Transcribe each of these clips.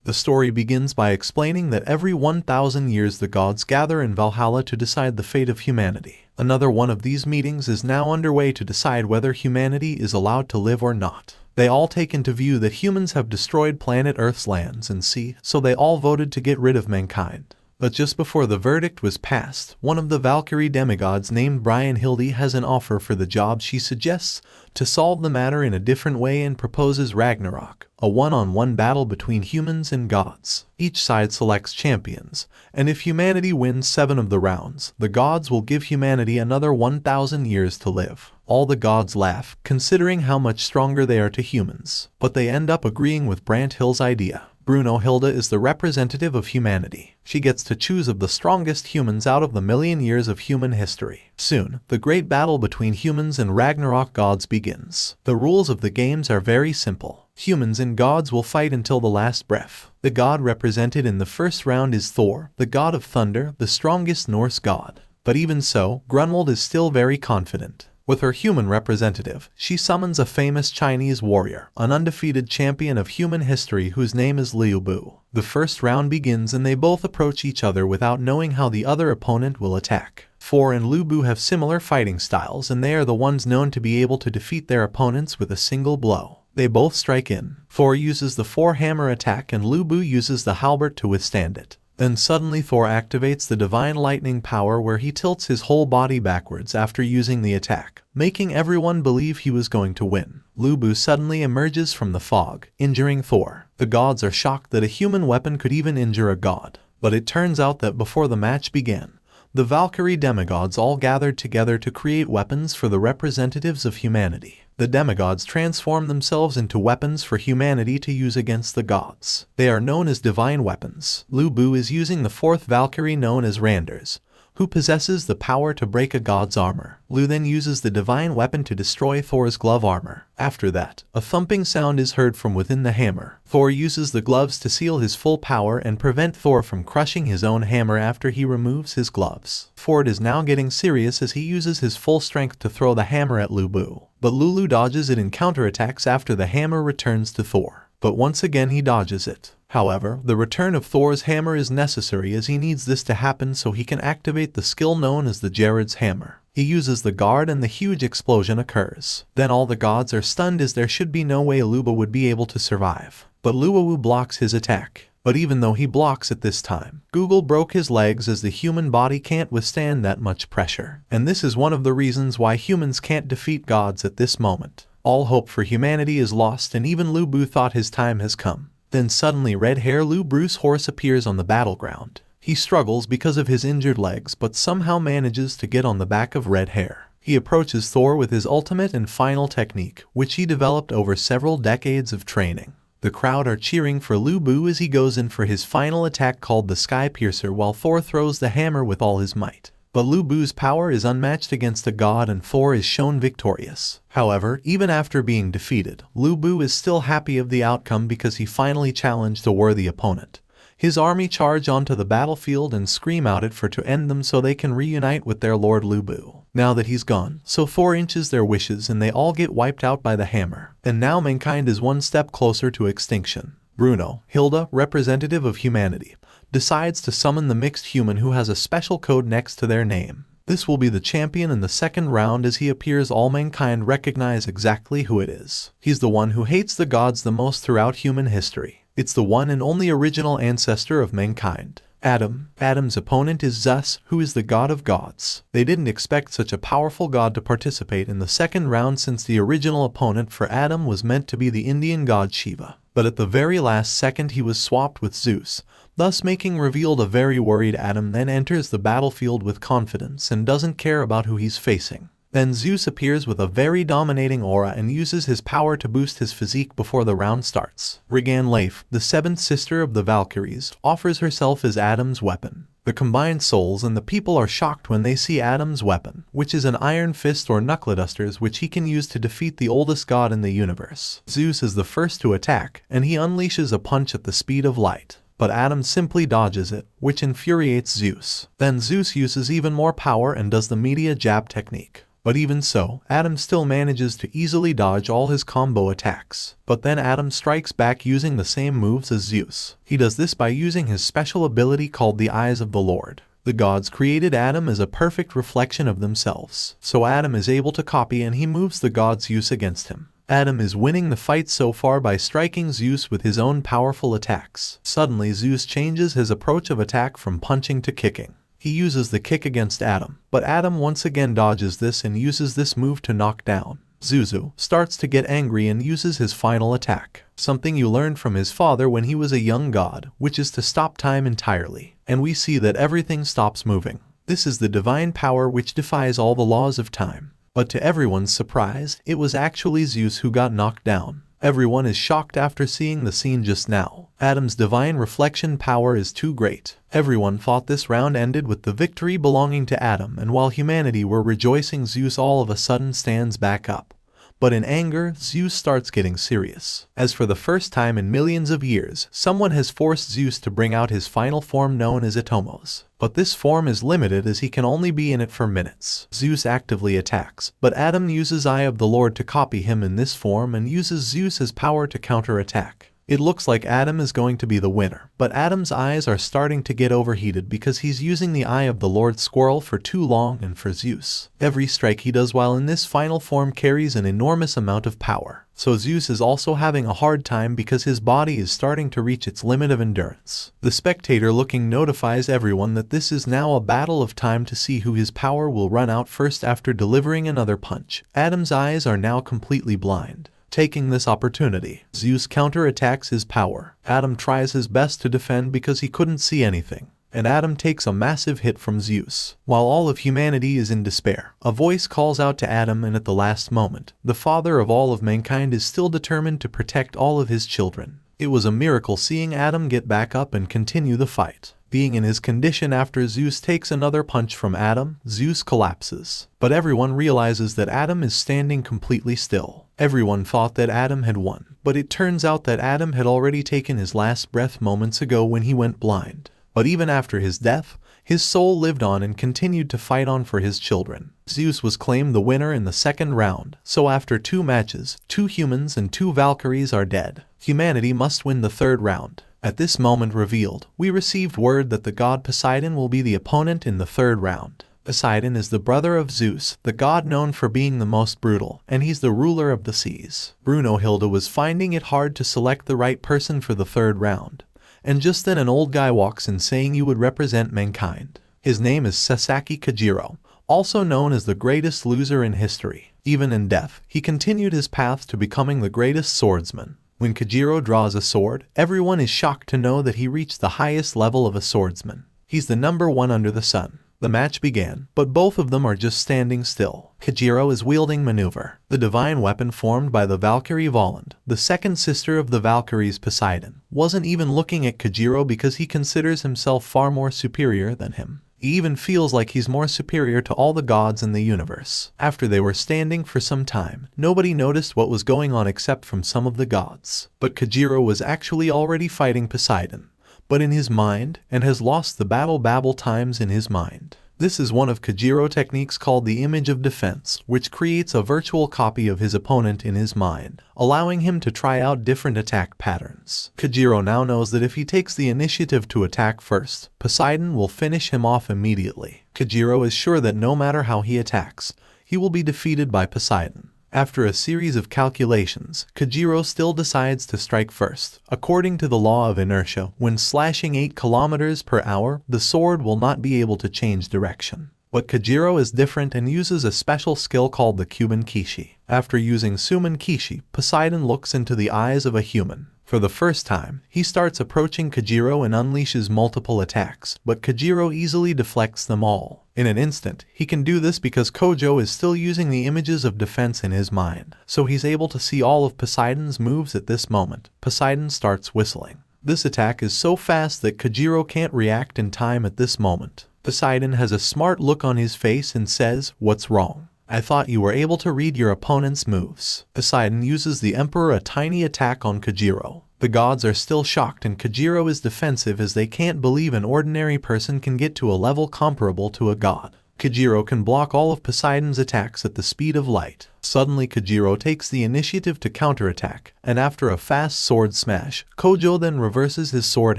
The story begins by explaining that every 1,000 years the gods gather in Valhalla to decide the fate of humanity. Another one of these meetings is now underway to decide whether humanity is allowed to live or not. They all take into view that humans have destroyed planet Earth's lands and sea, so they all voted to get rid of mankind. But just before the verdict was passed, one of the Valkyrie demigods named Brynhilde has an offer for the job. She suggests to solve the matter in a different way and proposes Ragnarok, a one-on-one battle between humans and gods. Each side selects champions, and if humanity wins 7 of the rounds, the gods will give humanity another 1,000 years to live. All the gods laugh, considering how much stronger they are to humans, but they end up agreeing with Brynhilde's idea. Brunhilde is the representative of humanity. She gets to choose of the strongest humans out of the million years of human history. Soon, the great battle between humans and Ragnarok gods begins. The rules of the games are very simple. Humans and gods will fight until the last breath. The god represented in the first round is Thor, the god of thunder, the strongest Norse god. But even so, Grunwald is still very confident. With her human representative, she summons a famous Chinese warrior, an undefeated champion of human history whose name is Liu Bu. The first round begins and they both approach each other without knowing how the other opponent will attack. Thor and Liu Bu have similar fighting styles and they are the ones known to be able to defeat their opponents with a single blow. They both strike in. Thor uses the four-hammer attack and Liu Bu uses the halberd to withstand it. Then suddenly Thor activates the divine lightning power where he tilts his whole body backwards after using the attack, making everyone believe he was going to win. Liu Bu suddenly emerges from the fog, injuring Thor. The gods are shocked that a human weapon could even injure a god. But it turns out that before the match began, the Valkyrie demigods all gathered together to create weapons for the representatives of humanity. The demigods transform themselves into weapons for humanity to use against the gods. They are known as divine weapons. Liu Bu is using the 4th Valkyrie known as Randers, who possesses the power to break a god's armor. Liu then uses the divine weapon to destroy Thor's glove armor. After that, a thumping sound is heard from within the hammer. Thor uses the gloves to seal his full power and prevent Thor from crushing his own hammer after he removes his gloves. Ford is now getting serious as he uses his full strength to throw the hammer at Liu Bu. But Lulu dodges it and counterattacks after the hammer returns to Thor. But once again he dodges it. However, the return of Thor's hammer is necessary as he needs this to happen so he can activate the skill known as the Jared's hammer. He uses the guard and the huge explosion occurs. Then all the gods are stunned as there should be no way Luba would be able to survive. But Luawu blocks his attack. But even though he blocks at this time, Google broke his legs as the human body can't withstand that much pressure. And this is one of the reasons why humans can't defeat gods at this moment. All hope for humanity is lost and even Lu Bu thought his time has come. Then suddenly red hair Lu Bru's horse appears on the battleground. He struggles because of his injured legs but somehow manages to get on the back of red hair. He approaches Thor with his ultimate and final technique, which he developed over several decades of training. The crowd are cheering for Lu Bu as he goes in for his final attack called the Sky Piercer while Thor throws the hammer with all his might. But Lu Bu's power is unmatched against a god and Thor is shown victorious. However, even after being defeated, Lu Bu is still happy of the outcome because he finally challenged a worthy opponent. His army charge onto the battlefield and scream out it for to end them so they can reunite with their lord Lu Bu. Now that he's gone, so Thor inches their wishes and they all get wiped out by the hammer. And now mankind is one step closer to extinction. Bruno, Hilda, representative of humanity, decides to summon the mixed human who has a special code next to their name. This will be the champion in the second round as he appears all mankind recognize exactly who it is. He's the one who hates the gods the most throughout human history. It's the one and only original ancestor of mankind. Adam. Adam's opponent is Zeus, who is the god of gods. They didn't expect such a powerful god to participate in the second round since the original opponent for Adam was meant to be the Indian god Shiva. But at the very last second he was swapped with Zeus, thus making revealed a very worried Adam then enters the battlefield with confidence and doesn't care about who he's facing. Then Zeus appears with a very dominating aura and uses his power to boost his physique before the round starts. Regan Leif, the 7th sister of the Valkyries, offers herself as Adam's weapon. The combined souls and the people are shocked when they see Adam's weapon, which is an iron fist or knuckledusters which he can use to defeat the oldest god in the universe. Zeus is the first to attack, and he unleashes a punch at the speed of light. But Adam simply dodges it, which infuriates Zeus. Then Zeus uses even more power and does the media jab technique. But even so, Adam still manages to easily dodge all his combo attacks. But then Adam strikes back using the same moves as Zeus. He does this by using his special ability called the Eyes of the Lord. The gods created Adam as a perfect reflection of themselves, so Adam is able to copy and he moves the god Zeus against him. Adam is winning the fight so far by striking Zeus with his own powerful attacks. Suddenly Zeus changes his approach of attack from punching to kicking. He uses the kick against Adam, but Adam once again dodges this and uses this move to knock down. Zeus starts to get angry and uses his final attack, something you learned from his father when he was a young god, which is to stop time entirely. And we see that everything stops moving. This is the divine power which defies all the laws of time. But to everyone's surprise, it was actually Zeus who got knocked down. Everyone is shocked after seeing the scene just now. Adam's divine reflection power is too great. Everyone thought this round ended with the victory belonging to Adam, and while humanity were rejoicing, Zeus all of a sudden stands back up. But in anger, Zeus starts getting serious. As for the first time in millions of years, someone has forced Zeus to bring out his final form known as Atomos. But this form is limited as he can only be in it for minutes. Zeus actively attacks, but Adam uses Eye of the Lord to copy him in this form and uses Zeus's power to counterattack. It looks like Adam is going to be the winner, but Adam's eyes are starting to get overheated because he's using the Eye of the Lord Squirrel for too long and for Zeus. Every strike he does while in this final form carries an enormous amount of power. So Zeus is also having a hard time because his body is starting to reach its limit of endurance. The spectator looking notifies everyone that this is now a battle of time to see who his power will run out first after delivering another punch. Adam's eyes are now completely blind. Taking this opportunity, Zeus counterattacks his power. Adam tries his best to defend because he couldn't see anything, and Adam takes a massive hit from Zeus. While all of humanity is in despair, a voice calls out to Adam, and at the last moment, the father of all of mankind is still determined to protect all of his children. It was a miracle seeing Adam get back up and continue the fight. Being in his condition after Zeus takes another punch from Adam, Zeus collapses. But everyone realizes that Adam is standing completely still. Everyone thought that Adam had won, but it turns out that Adam had already taken his last breath moments ago when he went blind. But even after his death, his soul lived on and continued to fight on for his children. Zeus was claimed the winner in the second round, so after 2 matches, 2 humans and 2 Valkyries are dead. Humanity must win the third round. At this moment revealed, we received word that the god Poseidon will be the opponent in the third round. Poseidon is the brother of Zeus, the god known for being the most brutal, and he's the ruler of the seas. Bruno was finding it hard to select the right person for the third round. And just then an old guy walks in saying you would represent mankind. His name is Sasaki Kajiro, also known as the greatest loser in history. Even in death, he continued his path to becoming the greatest swordsman. When Kajiro draws a sword, everyone is shocked to know that he reached the highest level of a swordsman. He's the number 1 under the sun. The match began, but both of them are just standing still. Kajiro is wielding maneuver, the divine weapon formed by the Valkyrie Volund, the second sister of the Valkyries. Poseidon wasn't even looking at Kajiro because he considers himself far more superior than him. He even feels like he's more superior to all the gods in the universe. After they were standing for some time, nobody noticed what was going on except from some of the gods. But Kajiro was actually already fighting Poseidon, but in his mind, and has lost the babble times in his mind. This is one of Kajiro techniques called the image of defense, which creates a virtual copy of his opponent in his mind, allowing him to try out different attack patterns. Kajiro now knows that if he takes the initiative to attack first, Poseidon will finish him off immediately. Kajiro is sure that no matter how he attacks, he will be defeated by Poseidon. After a series of calculations, Kajiro still decides to strike first. According to the law of inertia, when slashing 8 kilometers per hour, the sword will not be able to change direction. But Kajiro is different and uses a special skill called the Cuban Kishi. After using Suman Kishi, Poseidon looks into the eyes of a human. For the first time, he starts approaching Kajiro and unleashes multiple attacks, but Kajiro easily deflects them all. In an instant, he can do this because Kojo is still using the images of defense in his mind, so he's able to see all of Poseidon's moves at this moment. Poseidon starts whistling. This attack is so fast that Kajiro can't react in time at this moment. Poseidon has a smart look on his face and says, "What's wrong? I thought you were able to read your opponent's moves." Poseidon uses the Emperor, a tiny attack on Kajiro. The gods are still shocked and Kajiro is defensive as they can't believe an ordinary person can get to a level comparable to a god. Kojiro can block all of Poseidon's attacks at the speed of light. Suddenly Kojiro takes the initiative to counterattack, and after a fast sword smash, Kojo then reverses his sword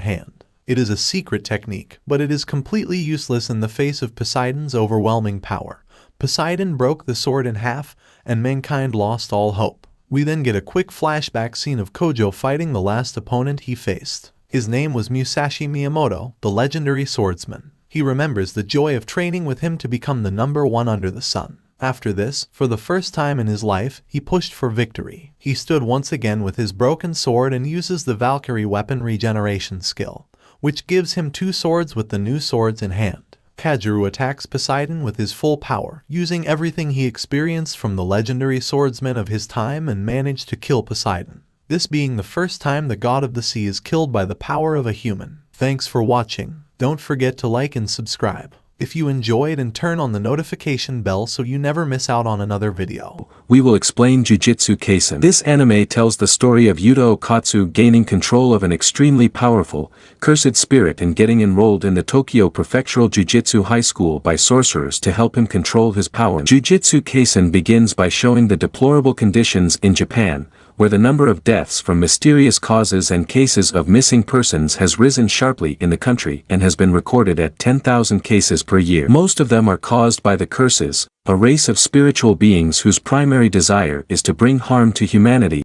hand. It is a secret technique, but it is completely useless in the face of Poseidon's overwhelming power. Poseidon broke the sword in half, and mankind lost all hope. We then get a quick flashback scene of Kojo fighting the last opponent he faced. His name was Musashi Miyamoto, the legendary swordsman. He remembers the joy of training with him to become the number one under the sun. After this, for the first time in his life, he pushed for victory. He stood once again with his broken sword and uses the Valkyrie weapon regeneration skill, which gives him 2 swords with the new swords in hand. Kajuru attacks Poseidon with his full power, using everything he experienced from the legendary swordsman of his time, and managed to kill Poseidon. This being the first time the god of the sea is killed by the power of a human. Thanks for watching. Don't forget to like and subscribe if you enjoyed, and turn on the notification bell so you never miss out on another video. We will explain Jujutsu Kaisen. This anime tells the story of Yuta Okatsu gaining control of an extremely powerful, cursed spirit and getting enrolled in the Tokyo Prefectural Jujutsu High School by sorcerers to help him control his power. Jujutsu Kaisen begins by showing the deplorable conditions in Japan, where the number of deaths from mysterious causes and cases of missing persons has risen sharply in the country and has been recorded at 10,000 cases per year. Most of them are caused by the curses, a race of spiritual beings whose primary desire is to bring harm to humanity.